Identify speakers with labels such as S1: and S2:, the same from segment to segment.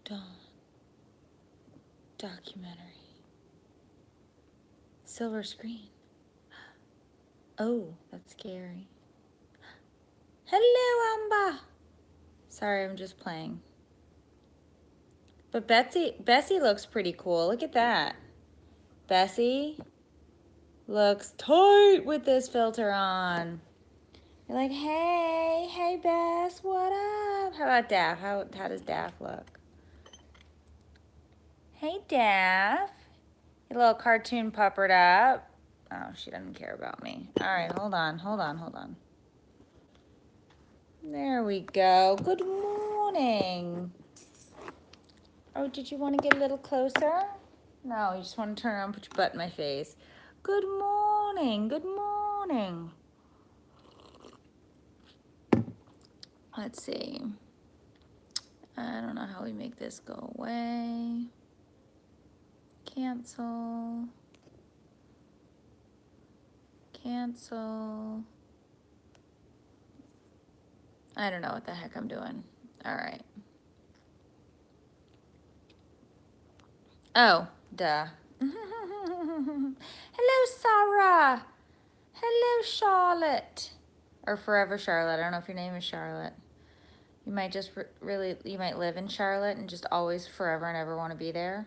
S1: Dawn. Documentary. Silver screen. Oh, that's scary. Hello, Amber. Sorry, I'm just playing. But Bessie looks pretty cool. Look at that. Bessie looks tight with this filter on. You're like, hey, Bess, what up? How about Daff? How does Daff look? Hey, Daff. Your little cartoon puppered up. Oh, she doesn't care about me. All right, hold on. There we go. Good morning. Oh, did you want to get a little closer? No, you just want to turn around and put your butt in my face. Good morning. Let's see. I don't know how we make this go away. Cancel. I don't know what the heck I'm doing. All right. Oh, duh. Hello, Sarah. Hello, Charlotte. Or Forever Charlotte. I don't know if your name is Charlotte. You might just you might live in Charlotte and just always forever and ever want to be there.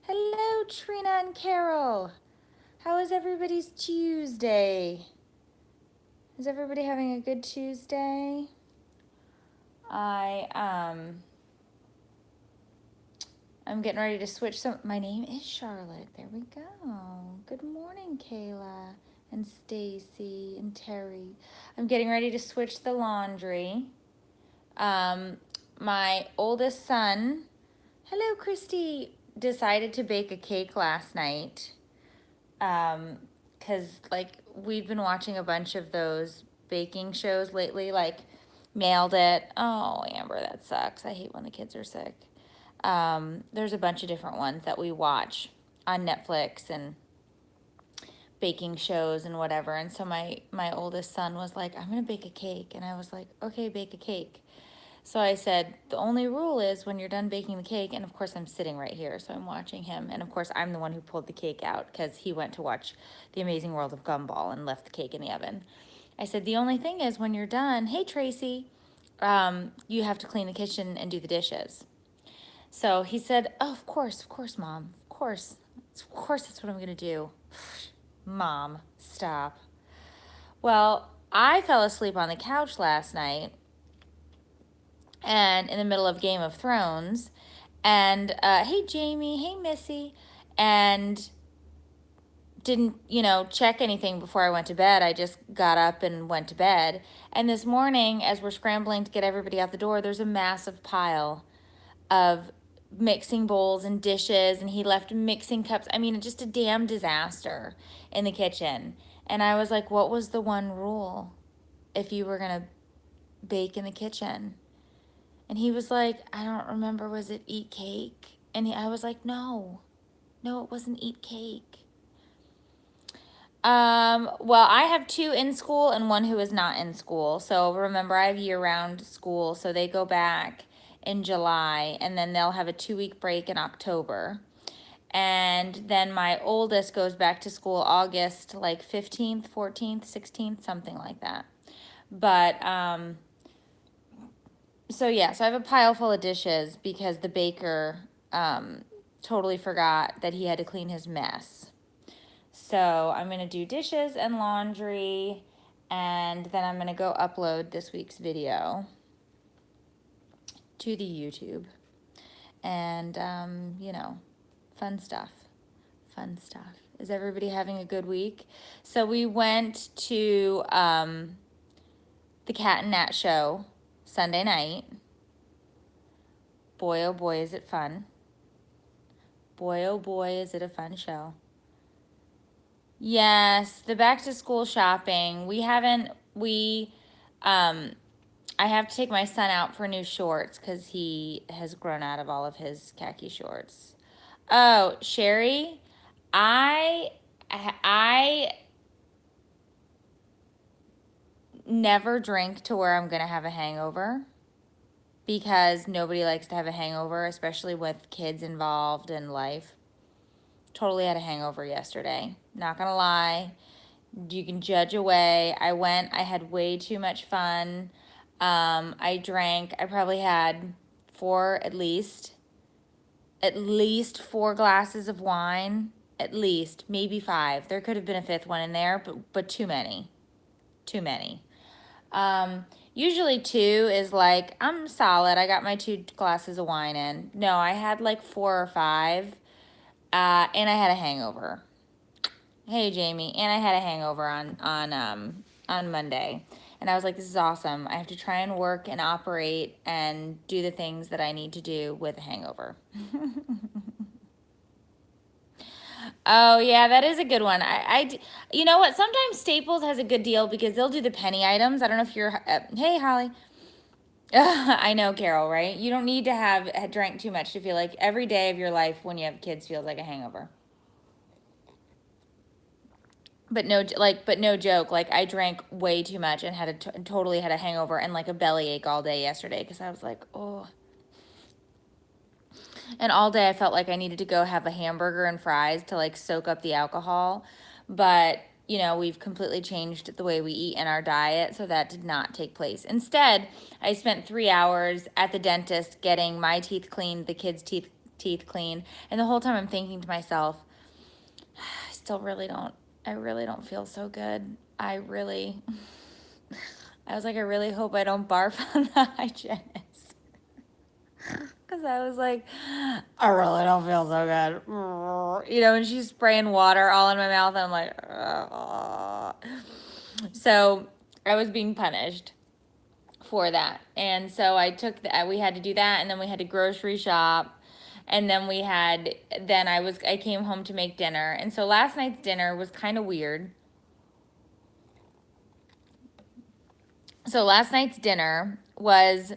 S1: Hello, Trina and Carol. How is everybody's Tuesday? Is everybody having a good Tuesday? I'm getting ready to switch my name is Charlotte. There we go. Good morning, Kayla and Stacy and Terry. I'm getting ready to switch the laundry. My oldest son, hello, Christy, decided to bake a cake last night. Because, like, we've been watching a bunch of those baking shows lately, like Nailed It. Oh, Amber, that sucks. I hate when the kids are sick. There's a bunch of different ones that we watch on Netflix and baking shows and whatever. And so my oldest son was like, I'm going to bake a cake. And I was like, okay, bake a cake. So I said, the only rule is when you're done baking the cake, and of course I'm sitting right here, so I'm watching him. And of course I'm the one who pulled the cake out because he went to watch The Amazing World of Gumball and left the cake in the oven. I said, the only thing is when you're done, hey, Tracy, you have to clean the kitchen and do the dishes. So he said, oh, of course, Mom, of course that's what I'm going to do. Mom, stop. Well, I fell asleep on the couch last night and in the middle of Game of Thrones, and hey, Jamie, hey, Missy, and didn't, check anything before I went to bed. I just got up and went to bed. And this morning, as we're scrambling to get everybody out the door, there's a massive pile of mixing bowls and dishes, and he left mixing cups. I mean, just a damn disaster in the kitchen. And I was like, what was the one rule if you were going to bake in the kitchen? And he was like, I don't remember, was it eat cake? And I was like, no, it wasn't eat cake. Well, I have 2 in school and 1 who is not in school. So remember, I have year-round school, so they go back in July, and then they'll have a 2-week break in October. And then my oldest goes back to school August, like 15th, 14th, 16th, something like that. But, so yeah, so I have a pile full of dishes because the baker totally forgot that he had to clean his mess. So I'm going to do dishes and laundry, and then I'm going to go upload this week's video to the YouTube. And, fun stuff. Is everybody having a good week? So we went to the Cat and Nat show Sunday night. Boy, oh boy, is it fun. Boy, oh boy, is it a fun show. Yes, the back to school shopping. I have to take my son out for new shorts because he has grown out of all of his khaki shorts. Oh, Sherry, I never drink to where I'm going to have a hangover. because nobody likes to have a hangover, especially with kids involved in life. Totally had a hangover yesterday. Not gonna lie. You can judge away. I had way too much fun. I drank, I probably had four, at least 4 glasses of wine, at least, maybe 5. There could have been a 5th one in there, but too many, too many. Usually 2 is like, I'm solid. I got my 2 glasses of wine in. No, I had like 4 or 5, and I had a hangover. Hey, Jamie, and I had a hangover on Monday. And I was like, this is awesome. I have to try and work and operate and do the things that I need to do with a hangover. Oh, yeah, that is a good one. You know what? Sometimes Staples has a good deal because they'll do the penny items. I don't know if you're, hey, Holly. I know, Carol, right? You don't need to have drank too much to feel like every day of your life when you have kids feels like a hangover. But no joke. Like, I drank way too much and totally had a hangover and like a bellyache all day yesterday because I was like, oh. And all day I felt like I needed to go have a hamburger and fries to like soak up the alcohol. But, you know, we've completely changed the way we eat in our diet, so that did not take place. Instead, I spent 3 hours at the dentist getting my teeth cleaned, the kids' teeth cleaned, and the whole time I'm thinking to myself, I really don't feel so good. I was like, I really hope I don't barf on the hygienist. Because I was like, I really don't feel so good. You know, and she's spraying water all in my mouth, and I'm like, ugh. So I was being punished for that. And so we had to do that, and then we had to grocery shop. And then I came home to make dinner. And so last night's dinner was kind of weird. So last night's dinner was,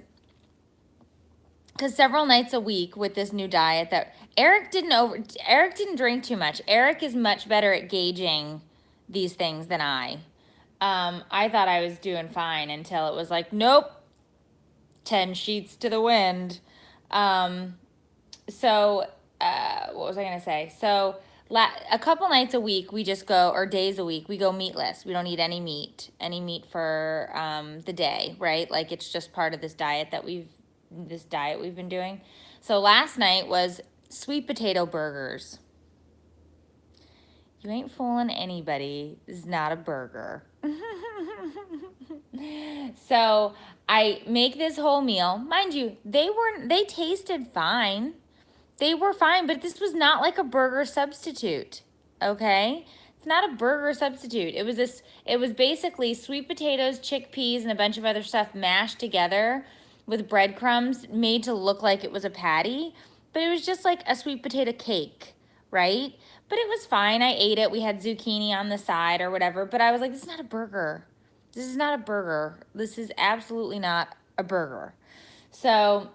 S1: because several nights a week with this new diet that Eric didn't drink too much. Eric is much better at gauging these things than I. I thought I was doing fine until it was like, nope, 10 sheets to the wind. What was I going to say? So a couple nights a week, we just go, or days a week, we go meatless. We don't eat any meat for the day, right? Like, it's just part of this diet we've been doing. So last night was sweet potato burgers. You ain't fooling anybody. This is not a burger. So I make this whole meal. Mind you, they tasted fine. They were fine, but this was not like a burger substitute, okay? It's not a burger substitute. It was basically sweet potatoes, chickpeas, and a bunch of other stuff mashed together with breadcrumbs made to look like it was a patty, but it was just like a sweet potato cake, right? But it was fine. I ate it. We had zucchini on the side or whatever, but I was like, this is not a burger. This is not a burger. This is absolutely not a burger. So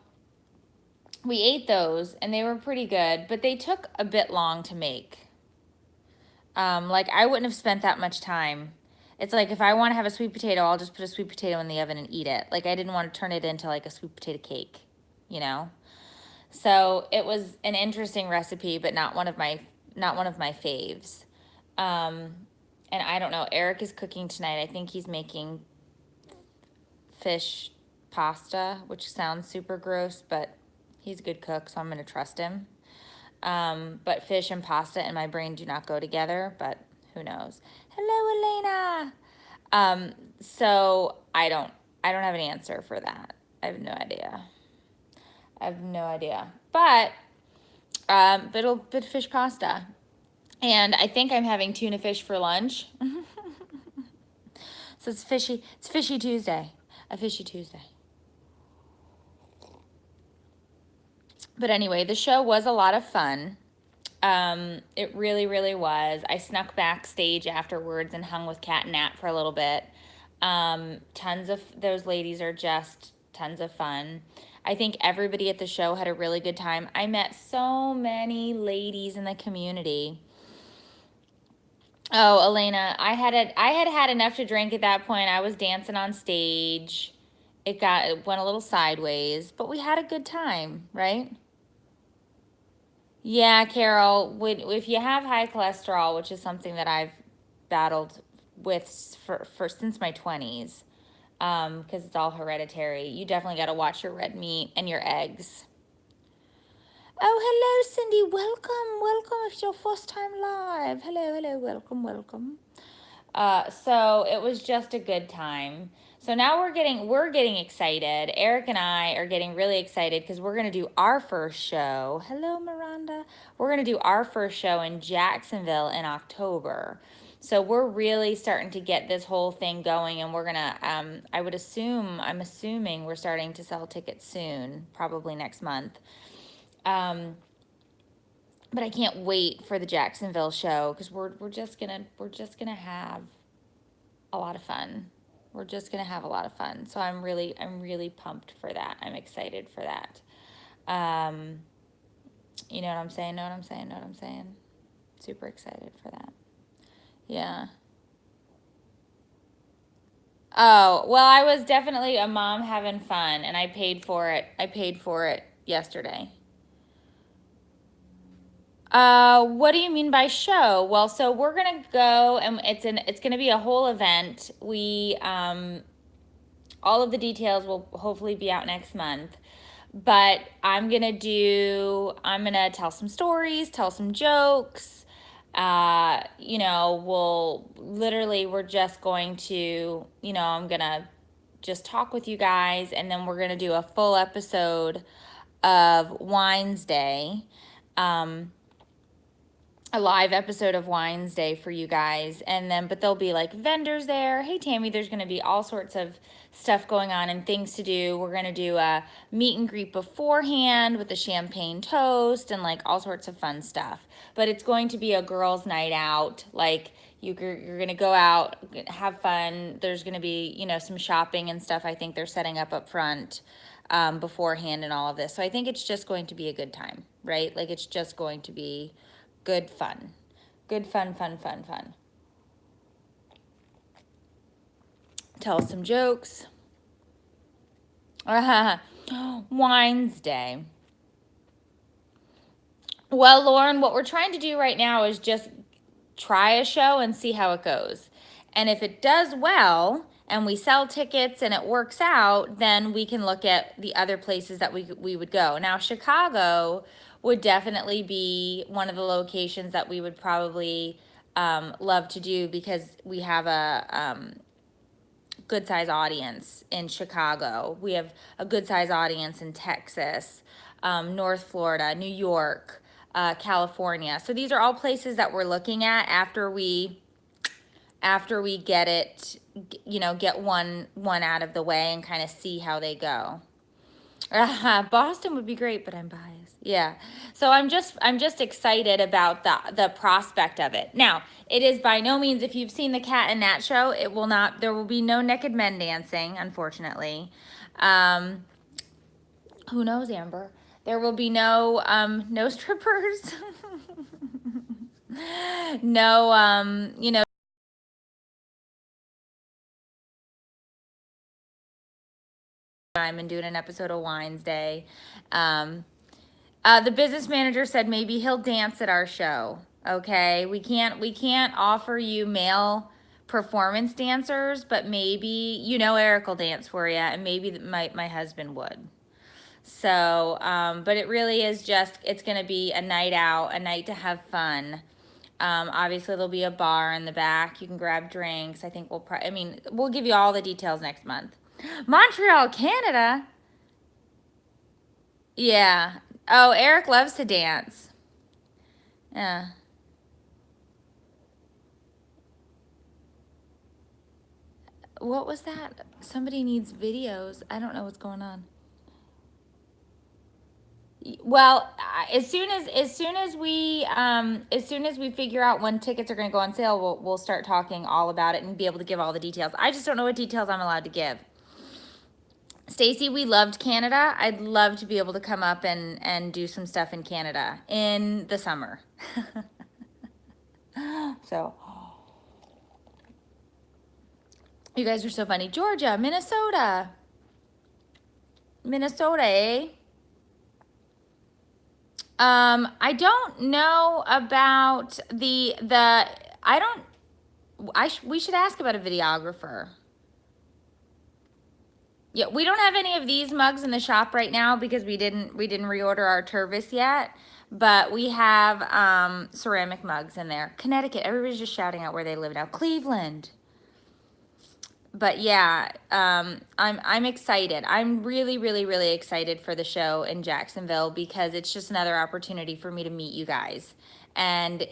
S1: we ate those, and they were pretty good, but they took a bit long to make. Like, I wouldn't have spent that much time. It's like, if I want to have a sweet potato, I'll just put a sweet potato in the oven and eat it. Like, I didn't want to turn it into like a sweet potato cake, you know? So it was an interesting recipe, but not one of my faves. And I don't know, Eric is cooking tonight. I think he's making fish pasta, which sounds super gross, but he's a good cook, so I'm going to trust him. But fish and pasta and my brain do not go together, but who knows? Hello, Elena. So I don't have an answer for that. I have no idea. But fish pasta. And I think I'm having tuna fish for lunch. So it's fishy Tuesday. A fishy Tuesday. But anyway, the show was a lot of fun. It really, really was. I snuck backstage afterwards and hung with Kat and Nat for a little bit. Those ladies are just tons of fun. I think everybody at the show had a really good time. I met so many ladies in the community. Oh, Elena, I had had enough to drink at that point. I was dancing on stage, it went a little sideways, but we had a good time, right? Yeah, Carol, if you have high cholesterol, which is something that I've battled with for since my 20s, because it's all hereditary, you definitely got to watch your red meat and your eggs. Oh, hello, Cindy. Welcome, welcome. If it's your first time live, hello, welcome, welcome. So it was just a good time. So now we're getting excited. Eric and I are getting really excited because we're gonna do our first show. Hello, Miranda. We're gonna do our first show in Jacksonville in October. So we're really starting to get this whole thing going, and we're gonna. I'm assuming we're starting to sell tickets soon, probably next month. But I can't wait for the Jacksonville show because we're just gonna have a lot of fun. We're just gonna have a lot of fun. So I'm really pumped for that. I'm excited for that. You know what I'm saying? Know what I'm saying? Know what I'm saying? Super excited for that. Yeah. Oh, well, I was definitely a mom having fun, and I paid for it. I paid for it yesterday. What do you mean by show? Well, so we're gonna go, and it's gonna be a whole event. All of the details will hopefully be out next month. But I'm gonna tell some stories, tell some jokes. We're just going to, I'm gonna just talk with you guys, and then we're gonna do a full episode of Wines Day. A live episode of Wines Day for you guys, but there'll be like vendors there. Hey Tammy, there's going to be all sorts of stuff going on and things to do. We're going to do a meet and greet beforehand with a champagne toast and like all sorts of fun stuff. But it's going to be a girls' night out. Like you're going to go out, have fun. There's going to be, some shopping and stuff. I think they're setting up front beforehand and all of this. So I think it's just going to be a good time, right? Like it's just going to be good fun. Good fun. Tell some jokes. Wines Day. Well, Lauren, what we're trying to do right now is just try a show and see how it goes. And if it does well and we sell tickets and it works out, then we can look at the other places that we would go. Now, Chicago would definitely be one of the locations that we would probably love to do because we have a good size audience in Chicago. We have a good size audience in Texas, North Florida, New York, California. So these are all places that we're looking at after we get it, get one out of the way and kind of see how they go. Boston would be great, but I'm biased. Yeah. So I'm just excited about the prospect of it. Now, it is by no means, if you've seen the Cat and Nat show, there will be no naked men dancing, unfortunately. Who knows, Amber? There will be no strippers. No, I'm doing an episode of Wines Day. The business manager said maybe he'll dance at our show. Okay, we can't offer you male performance dancers, but maybe Eric will dance for you, and maybe my husband would. So, but it really is it's gonna be a night out, a night to have fun. Obviously there'll be a bar in the back. You can grab drinks. I think we'll give you all the details next month. Montreal, Canada. Yeah. Oh, Eric loves to dance. Yeah. What was that? Somebody needs videos. I don't know what's going on. Well, as soon as we figure out when tickets are going to go on sale, we'll start talking all about it and be able to give all the details. I just don't know what details I'm allowed to give. Stacy, we loved Canada. I'd love to be able to come up and do some stuff in Canada in the summer. So, you guys are so funny. Georgia, Minnesota. Minnesota, eh? I don't know about we should ask about a videographer. Yeah, we don't have any of these mugs in the shop right now because we didn't reorder our Tervis yet, but we have ceramic mugs in there. Connecticut, everybody's just shouting out where they live now. Cleveland. But yeah, I'm excited. I'm really, really, really excited for the show in Jacksonville because it's just another opportunity for me to meet you guys. And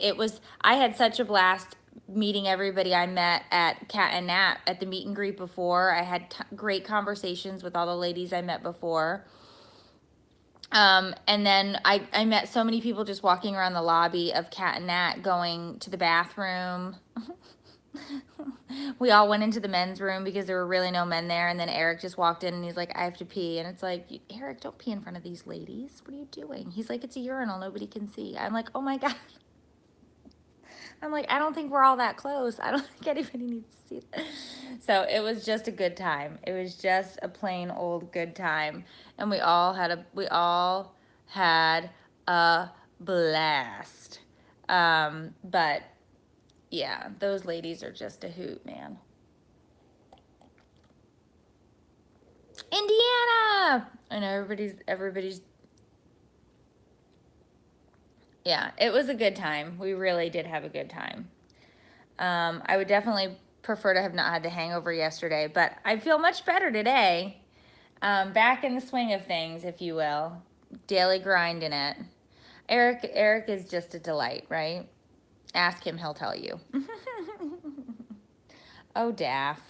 S1: I had such a blast meeting everybody I met at Cat and Nat at the meet and greet before. I had great conversations with all the ladies I met before. And then I met so many people just walking around the lobby of Cat and Nat going to the bathroom. We all went into the men's room because there were really no men there, and then Eric just walked in and he's like, I have to pee. And it's like, Eric, don't pee in front of these ladies. What are you doing? He's like, it's a urinal, nobody can see. I'm like, oh my God. I'm like, I don't think we're all that close. I don't think anybody needs to see that. So it was just a good time. It was just a plain old good time. And we all had a blast. But yeah, those ladies are just a hoot, man. Indiana! I know everybody's. Yeah, it was a good time. We really did have a good time. I would definitely prefer to have not had the hangover yesterday, but I feel much better today. Back in the swing of things, if you will. Daily grind in it. Eric is just a delight, right? Ask him, he'll tell you. Oh, Daff.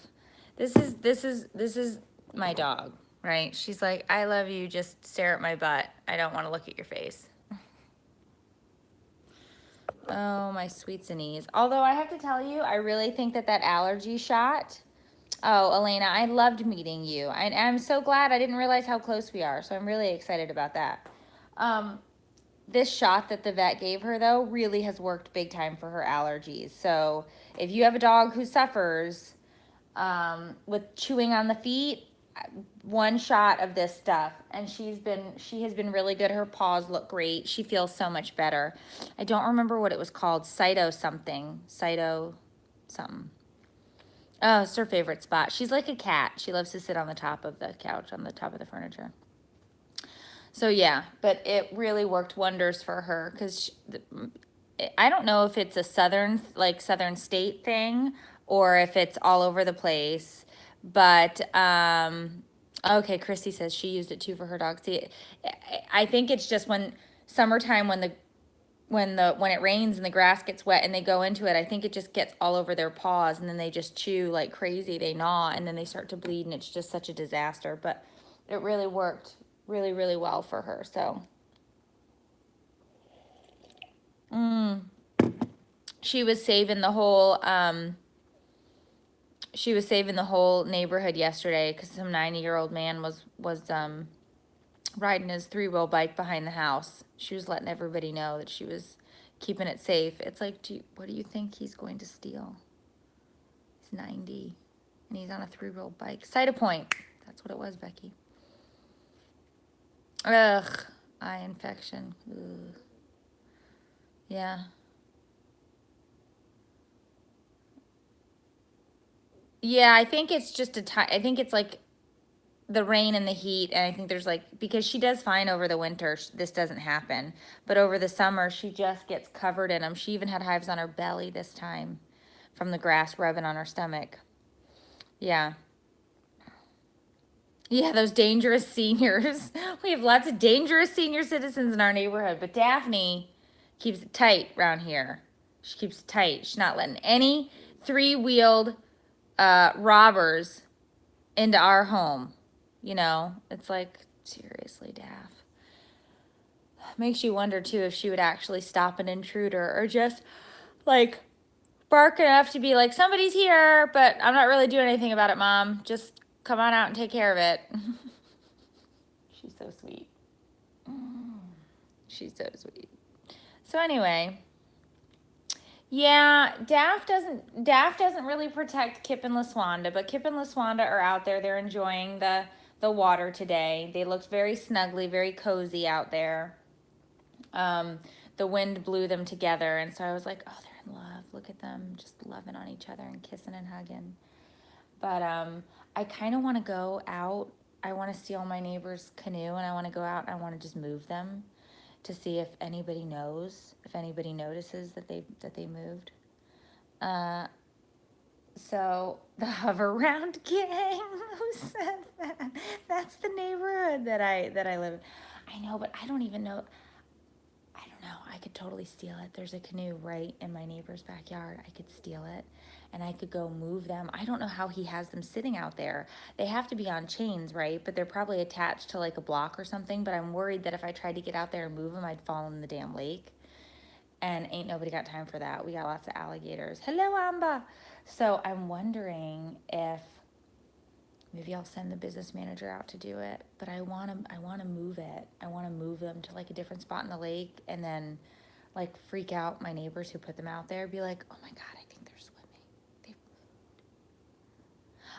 S1: This is my dog, right? She's like, I love you, just stare at my butt. I don't want to look at your face. Oh, my sweets and ease. Although I have to tell you, I really think that allergy shot. Oh, Elena, I loved meeting you. I'm so glad. I didn't realize how close we are, so I'm really excited about that. This shot that the vet gave her, though, really has worked big time for her allergies. So if you have a dog who suffers with chewing on the feet, one shot of this stuff, and she has been really good. Her paws look great. She feels so much better. I don't remember what it was called. Cyto something. Oh, it's her favorite spot. She's like a cat. She loves to sit on the top of the couch, on the top of the furniture. So yeah, but it really worked wonders for her because I don't know if it's a southern state thing or if it's all over the place. But okay, Christy says she used it too for her dog. See, I think it's just when summertime when it rains and the grass gets wet and they go into it, I think it just gets all over their paws and then they just chew like crazy. They gnaw and then they start to bleed and it's just such a disaster. But it really worked really, really well for her. So she was saving the whole neighborhood yesterday because some 90-year-old man was riding his 3-wheel bike behind the house. She was letting everybody know that she was keeping it safe. It's like, what do you think he's going to steal? He's 90 and he's on a 3-wheel bike. Cytopoint. That's what it was, Becky. Ugh, eye infection. Ugh. Yeah. Yeah, I think it's just I think it's like the rain and the heat, and I think there's because she does fine over the winter, this doesn't happen. But over the summer, she just gets covered in them. She even had hives on her belly this time from the grass rubbing on her stomach. Yeah. Yeah, those dangerous seniors. We have lots of dangerous senior citizens in our neighborhood, but Daphne keeps it tight around here. She keeps it tight. She's not letting any 3-wheeled robbers into our home. You know, it's like, seriously, Daph. Makes you wonder, too, if she would actually stop an intruder or just, bark enough to be like, somebody's here, but I'm not really doing anything about it, Mom. Just come on out and take care of it. She's so sweet. She's so sweet. So anyway, yeah, Daff doesn't really protect Kip and LaSwanda, but Kip and LaSwanda are out there. They're enjoying the the water today. They looked very snuggly, very cozy out there. The wind blew them together, and so I was like, oh, they're in love. Look at them just loving on each other and kissing and hugging. But I kind of want to go out. I want to steal my neighbor's canoe, and I want to go out and I want to just move them to see if anybody knows, if anybody notices that they moved. So the hover round gang, who said that? That's the neighborhood that I live in. I know, but I don't even know. I don't know. I could totally steal it. There's a canoe right in my neighbor's backyard. I could steal it and I could go move them. I don't know how he has them sitting out there. They have to be on chains, right? But they're probably attached to like a block or something. But I'm worried that if I tried to get out there and move them, I'd fall in the damn lake. And ain't nobody got time for that. We got lots of alligators. Hello, Amba. So I'm wondering if maybe I'll send the business manager out to do it. But I want to move it. I want to move them to like a different spot in the lake, and then like freak out my neighbors who put them out there. Be like, oh my God, I think they're swimming.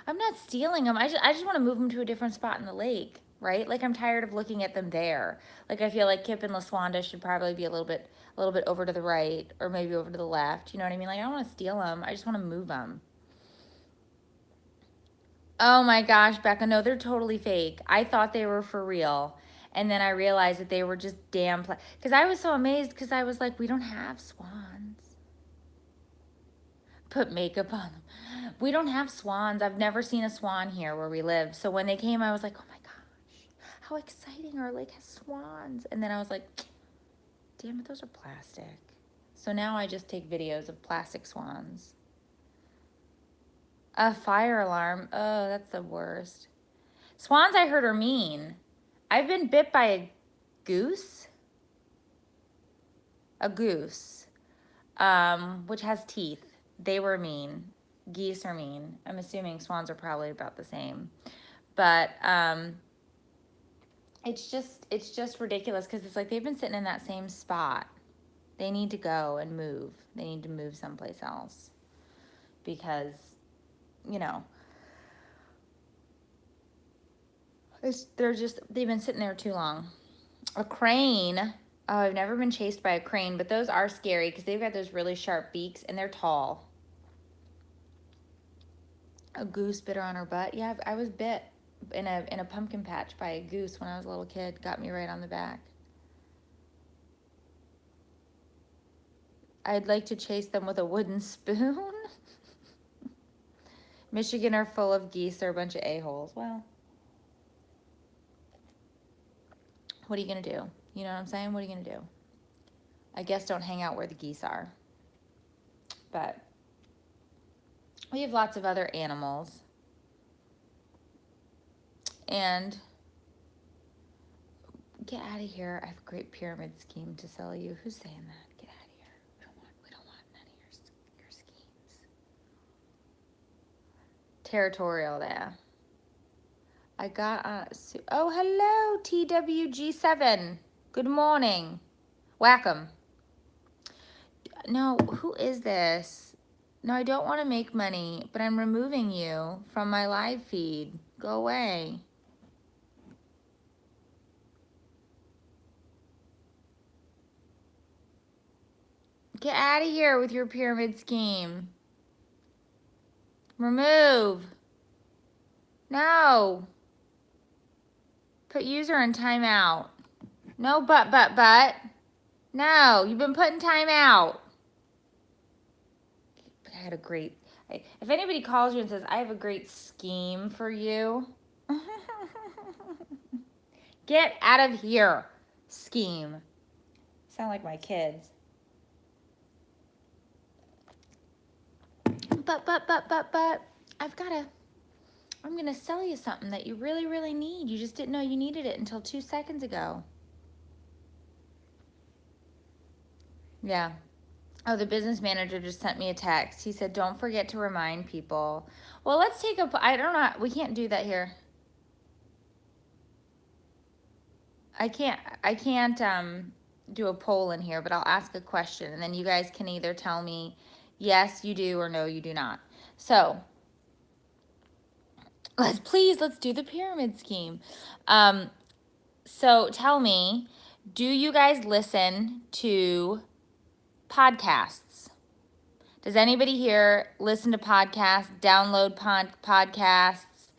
S1: I'm not stealing them. I just want to move them to a different spot in the lake, right? Like I'm tired of looking at them there. Like I feel like Kip and LaSwanda should probably be a little bit over to the right, or maybe over to the left. You know what I mean? Like I don't want to steal them. I just want to move them. Oh my gosh, Becca, no, they're totally fake. I thought they were for real. And then I realized that they were just damn because I was so amazed, because I was like, we don't have swans. Put makeup on them. We don't have swans. I've never seen a swan here where we live. So when they came, I was like, oh my gosh, how exciting. Our lake has swans. And then I was like, damn it, those are plastic. So now I just take videos of plastic swans. A fire alarm. Oh, that's the worst. Swans, I heard, are mean. I've been bit by a goose. A goose, which has teeth. They were mean. Geese are mean. I'm assuming swans are probably about the same. But it's just ridiculous, because it's like they've been sitting in that same spot. They need to go and move. They need to move someplace else, because, you know, they've been sitting there too long. A crane. Oh, I've never been chased by a crane, but those are scary because they've got those really sharp beaks and they're tall. A goose bit her on her butt. Yeah, I was bit in a pumpkin patch by a goose when I was a little kid. Got me right on the back. I'd like to chase them with a wooden spoon. Michigan are full of geese. They're a bunch of a-holes. Well, what are you going to do? You know what I'm saying? What are you going to do? I guess don't hang out where the geese are. But we have lots of other animals. And get out of here. I have a great pyramid scheme to sell you. Who's saying that? Get out of here. We don't want none of your schemes. Territorial there. I got oh, hello, TWG7. Good morning. Whack 'em. No, who is this? No, I don't want to make money, but I'm removing you from my live feed. Go away. Get out of here with your pyramid scheme. Remove. No. Put user in timeout. No, but. No, you've been put in timeout. I had a great, if anybody calls you and says, I have a great scheme for you. Get out of here. Scheme. Sound like my kids. But, I'm going to sell you something that you really, really need. You just didn't know you needed it until 2 seconds ago. Yeah. Oh, the business manager just sent me a text. He said, don't forget to remind people. Well, let's take I don't know. We can't do that here. I can't do a poll in here, but I'll ask a question, and then you guys can either tell me, yes, you do, or no, you do not. So let's do the pyramid scheme. So tell me, do you guys listen to podcasts? Does anybody here listen to podcasts, download podcasts,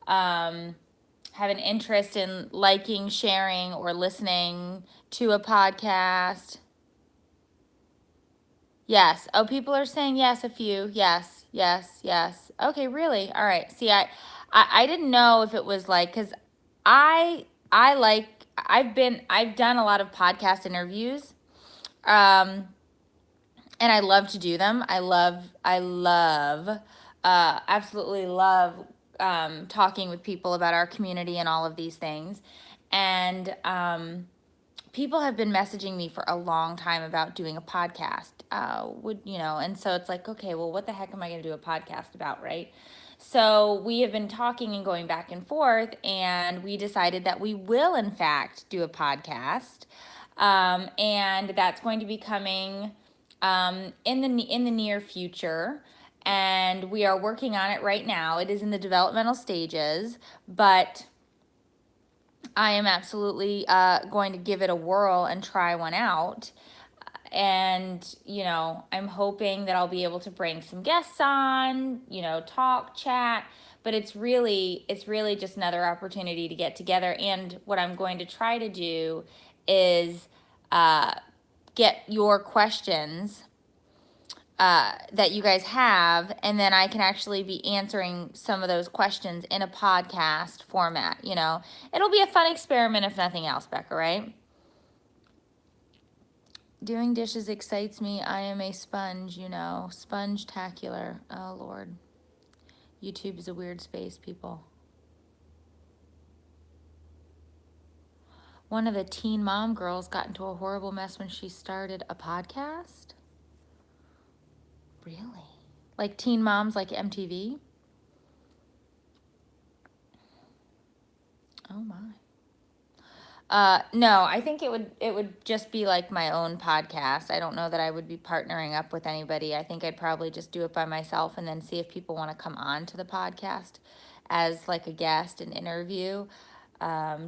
S1: have an interest in liking, sharing, or listening to a podcast? Yes. Oh, people are saying yes, a few. Yes, yes, yes. Okay, really? All right. See, I didn't know if it was like, because I like, I've done a lot of podcast interviews. And I love to do them. Absolutely love talking with people about our community and all of these things. And people have been messaging me for a long time about doing a podcast. And so it's like, okay, well, what the heck am I going to do a podcast about, right? So we have been talking and going back and forth, and we decided that we will, in fact, do a podcast. And that's going to be coming in the near future, and we are working on it right now. It is in the developmental stages, but I am absolutely going to give it a whirl and try one out. And I'm hoping that I'll be able to bring some guests on, talk, chat. But it's really just another opportunity to get together. And what I'm going to try to do is get your questions that you guys have, and then I can actually be answering some of those questions in a podcast format. It'll be a fun experiment if nothing else, Becca, right? Doing dishes excites me. I am a sponge, sponge-tacular. Oh, Lord. YouTube is a weird space, people. One of the Teen Mom girls got into a horrible mess when she started a podcast. Really? Like Teen Moms, like MTV? Oh my. No, I think it would just be like my own podcast. I don't know that I would be partnering up with anybody. I think I'd probably just do it by myself and then see if people want to come on to the podcast as like a guest and interview.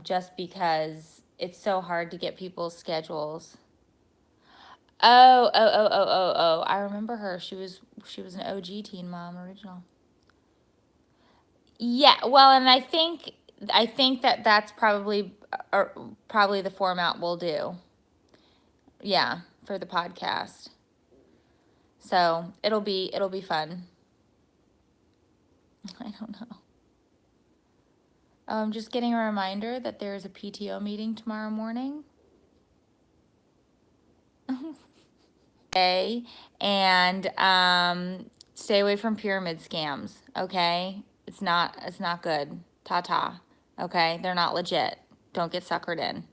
S1: Just because it's so hard to get people's schedules. Oh. I remember her. She was an OG Teen Mom original. Yeah, well, and I think that that's probably the format we'll do. Yeah, for the podcast. So it'll be fun. I don't know. Oh, I'm just getting a reminder that there is a PTO meeting tomorrow morning. Okay, and stay away from pyramid scams. Okay, it's not good. Ta-ta. Okay, they're not legit. Don't get suckered in.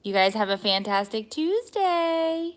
S1: You guys have a fantastic Tuesday.